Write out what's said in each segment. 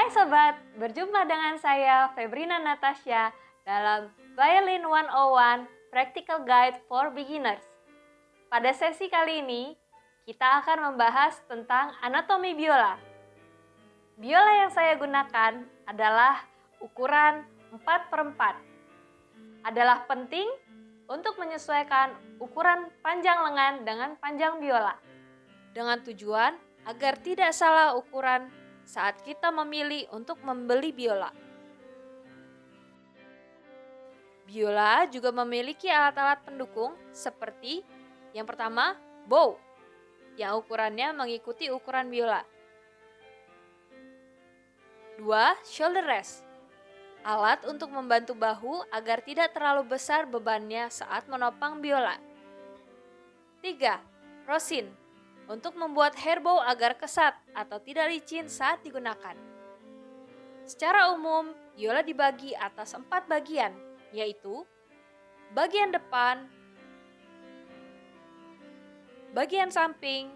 Hai sobat, berjumpa dengan saya Febrina Natasha dalam Violin 101 Practical Guide for Beginners. Pada sesi kali ini, kita akan membahas tentang anatomi biola. Biola yang saya gunakan adalah ukuran 4/4. Adalah penting untuk menyesuaikan ukuran panjang lengan dengan panjang biola. Dengan tujuan agar tidak salah ukuran saat kita memilih untuk membeli biola. Biola juga memiliki alat-alat pendukung seperti yang pertama, bow, yang ukurannya mengikuti ukuran biola. 2. Shoulder rest, alat untuk membantu bahu agar tidak terlalu besar bebannya saat menopang biola. 3. Rosin, untuk membuat hairbow agar kesat atau tidak licin saat digunakan. Secara umum, biola dibagi atas 4 bagian, yaitu bagian depan, bagian samping,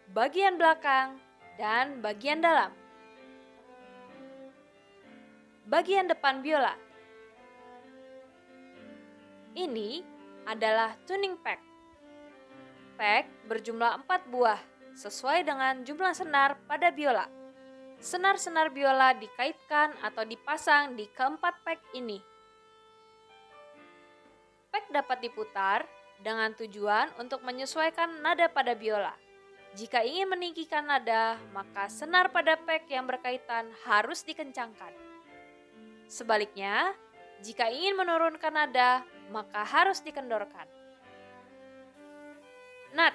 bagian belakang, dan bagian dalam. Bagian depan biola. Ini adalah tuning peck. Peck berjumlah 4 buah, sesuai dengan jumlah senar pada biola. Senar-senar biola dikaitkan atau dipasang di keempat peck ini. Peck dapat diputar dengan tujuan untuk menyesuaikan nada pada biola. Jika ingin meninggikan nada, maka senar pada peck yang berkaitan harus dikencangkan. Sebaliknya, jika ingin menurunkan nada, maka harus dikendorkan. Nut.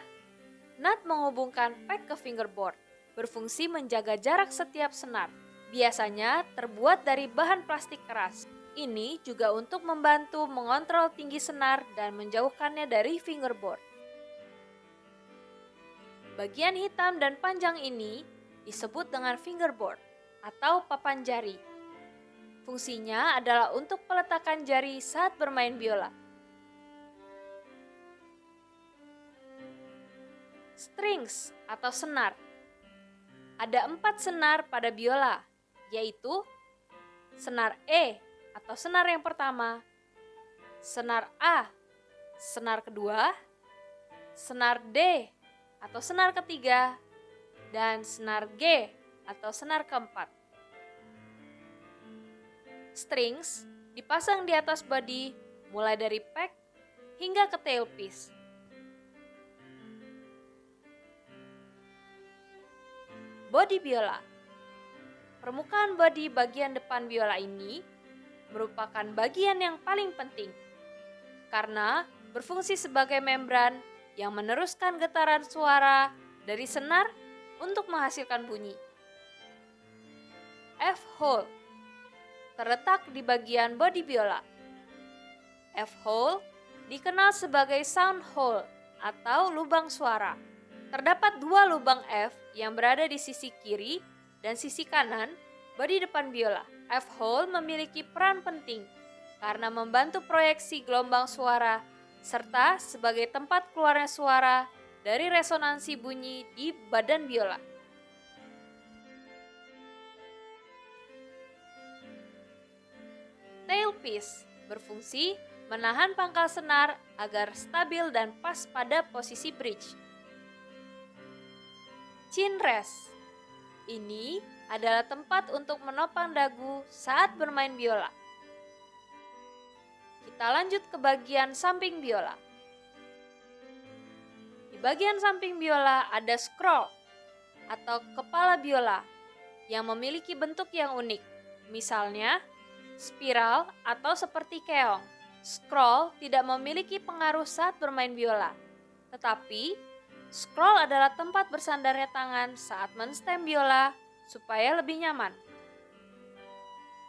Nut menghubungkan peck ke fingerboard, berfungsi menjaga jarak setiap senar. Biasanya terbuat dari bahan plastik keras. Ini juga untuk membantu mengontrol tinggi senar dan menjauhkannya dari fingerboard. Bagian hitam dan panjang ini disebut dengan fingerboard atau papan jari. Fungsinya adalah untuk peletakan jari saat bermain biola. Strings atau senar. Ada 4 senar pada biola, yaitu senar E atau senar yang pertama, senar A, senar kedua, senar D atau senar ketiga, dan senar G atau senar keempat. Strings dipasang di atas body mulai dari peck hingga ke tailpiece. Bodi biola. Permukaan bodi bagian depan biola ini merupakan bagian yang paling penting karena berfungsi sebagai membran yang meneruskan getaran suara dari senar untuk menghasilkan bunyi. F-hole terletak di bagian bodi biola. F-hole dikenal sebagai sound hole atau lubang suara. Terdapat 2 lubang F yang berada di sisi kiri dan sisi kanan bodi depan biola. F-hole memiliki peran penting karena membantu proyeksi gelombang suara serta sebagai tempat keluarnya suara dari resonansi bunyi di badan biola. Tailpiece berfungsi menahan pangkal senar agar stabil dan pas pada posisi bridge. Chin rest. Ini adalah tempat untuk menopang dagu saat bermain biola. Kita lanjut ke bagian samping biola. Di bagian samping biola ada scroll atau kepala biola yang memiliki bentuk yang unik. Misalnya, spiral atau seperti keong. Scroll tidak memiliki pengaruh saat bermain biola, tetapi scroll adalah tempat bersandarnya tangan saat menstem biola supaya lebih nyaman.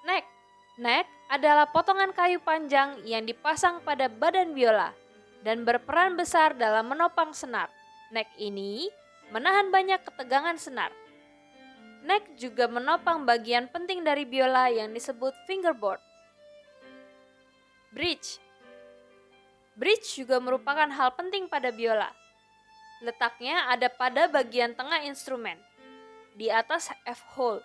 Neck. Neck adalah potongan kayu panjang yang dipasang pada badan biola dan berperan besar dalam menopang senar. Neck ini menahan banyak ketegangan senar. Neck juga menopang bagian penting dari biola yang disebut fingerboard. Bridge. Bridge juga merupakan hal penting pada biola. Letaknya ada pada bagian tengah instrumen, di atas F-hole.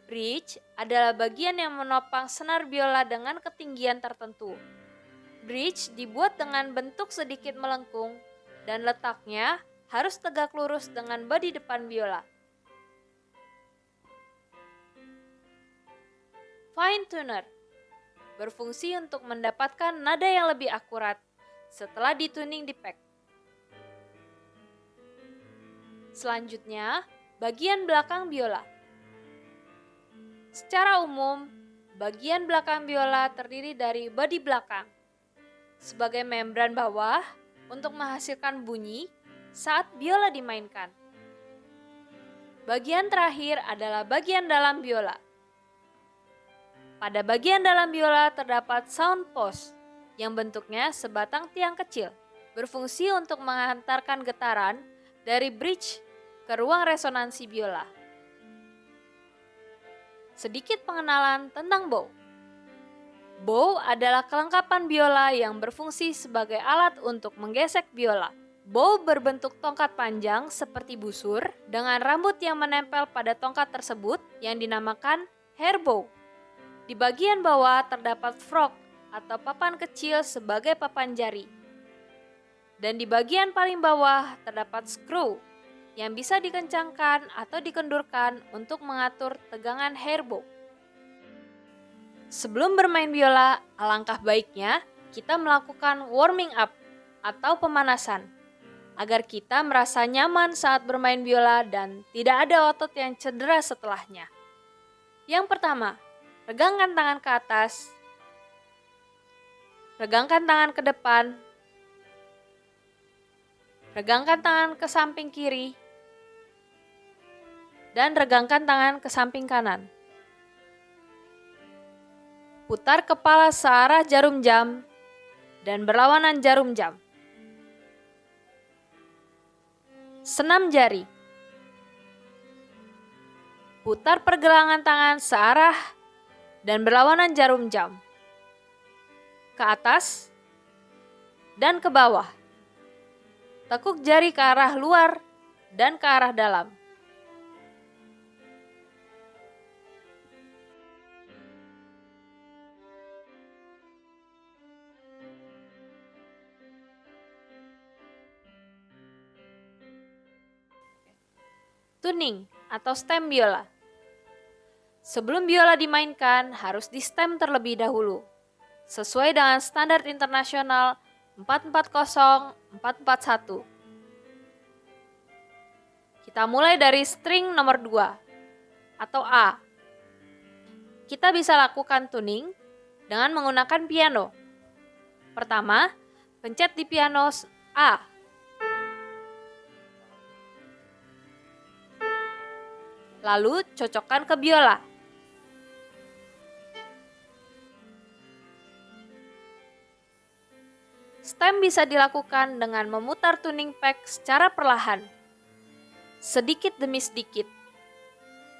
Bridge adalah bagian yang menopang senar biola dengan ketinggian tertentu. Bridge dibuat dengan bentuk sedikit melengkung dan letaknya harus tegak lurus dengan bodi depan biola. Fine tuner berfungsi untuk mendapatkan nada yang lebih akurat setelah dituning di pick. Selanjutnya, bagian belakang biola. Secara umum, bagian belakang biola terdiri dari bodi belakang sebagai membran bawah untuk menghasilkan bunyi saat biola dimainkan. Bagian terakhir adalah bagian dalam biola. Pada bagian dalam biola terdapat sound post yang bentuknya sebatang tiang kecil, berfungsi untuk mengantarkan getaran dari bridge ke ruang resonansi biola. Sedikit pengenalan tentang bow. Bow adalah kelengkapan biola yang berfungsi sebagai alat untuk menggesek biola. Bow berbentuk tongkat panjang seperti busur dengan rambut yang menempel pada tongkat tersebut yang dinamakan hair bow. Di bagian bawah terdapat frog atau papan kecil sebagai papan jari. Dan di bagian paling bawah terdapat screw yang bisa dikencangkan atau dikendurkan untuk mengatur tegangan hair bow. Sebelum bermain biola, alangkah baiknya kita melakukan warming up atau pemanasan agar kita merasa nyaman saat bermain biola dan tidak ada otot yang cedera setelahnya. Yang pertama, regangkan tangan ke atas, regangkan tangan ke depan, regangkan tangan ke samping kiri, dan regangkan tangan ke samping kanan. Putar kepala searah jarum jam dan berlawanan jarum jam. Senam jari. Putar pergelangan tangan searah dan berlawanan jarum jam. Ke atas dan ke bawah. Tekuk jari ke arah luar dan ke arah dalam. Tuning atau stem biola. Sebelum biola dimainkan, harus di stem terlebih dahulu, sesuai dengan standar internasional 440441. Kita mulai dari string nomor 2 atau A. Kita bisa lakukan tuning dengan menggunakan piano. Pertama, pencet di piano A. Lalu cocokkan ke biola. Stem bisa dilakukan dengan memutar tuning peck secara perlahan, sedikit demi sedikit,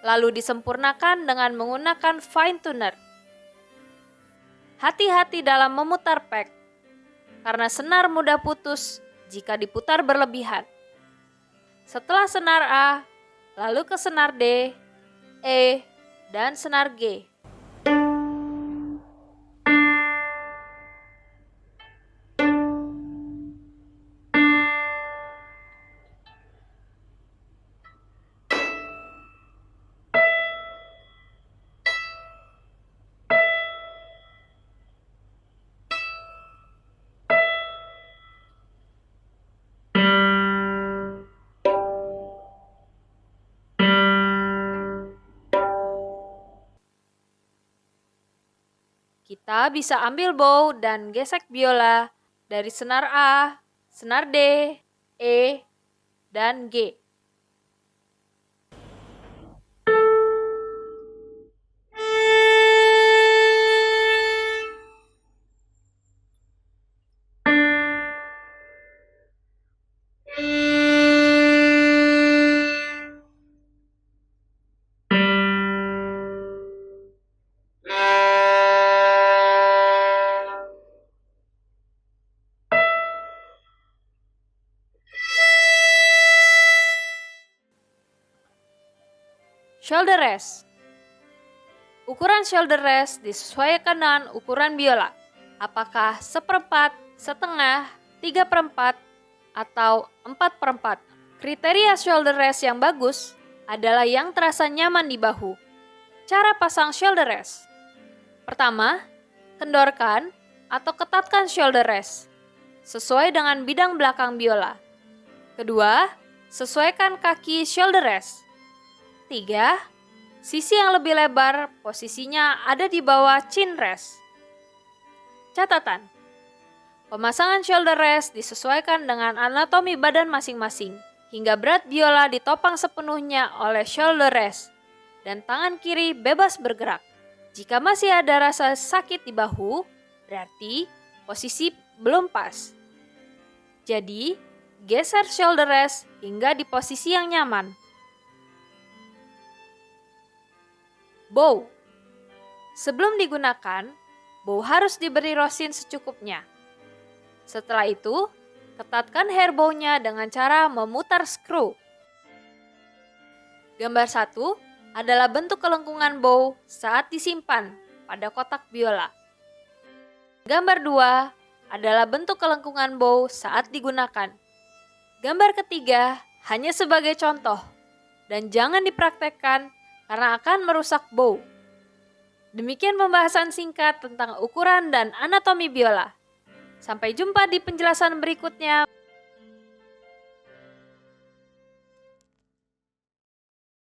lalu disempurnakan dengan menggunakan fine tuner. Hati-hati dalam memutar peck, karena senar mudah putus jika diputar berlebihan. Setelah senar A, lalu ke senar D, E, dan senar G. Kita bisa ambil bow dan gesek biola dari senar A, senar D, E, dan G. Shoulder rest. Ukuran shoulder rest disesuaikan dengan ukuran biola. Apakah 1/4, setengah, 3/4, atau 4/4. Kriteria shoulder rest yang bagus adalah yang terasa nyaman di bahu. Cara pasang shoulder rest. Pertama, kendorkan atau ketatkan shoulder rest sesuai dengan bidang belakang biola. Kedua, sesuaikan kaki shoulder rest. 3. Sisi yang lebih lebar posisinya ada di bawah chin rest. Catatan. Pemasangan shoulder rest disesuaikan dengan anatomi badan masing-masing hingga berat biola ditopang sepenuhnya oleh shoulder rest dan tangan kiri bebas bergerak. Jika masih ada rasa sakit di bahu, berarti posisi belum pas. Jadi, geser shoulder rest hingga di posisi yang nyaman. Bow. Sebelum digunakan, bow harus diberi rosin secukupnya. Setelah itu, ketatkan hair bow-nya dengan cara memutar skru. Gambar 1 adalah bentuk kelengkungan bow saat disimpan pada kotak biola. Gambar 2 adalah bentuk kelengkungan bow saat digunakan. Gambar ketiga hanya sebagai contoh dan jangan dipraktekkan karena akan merusak bow. Demikian pembahasan singkat tentang ukuran dan anatomi biola. Sampai jumpa di penjelasan berikutnya.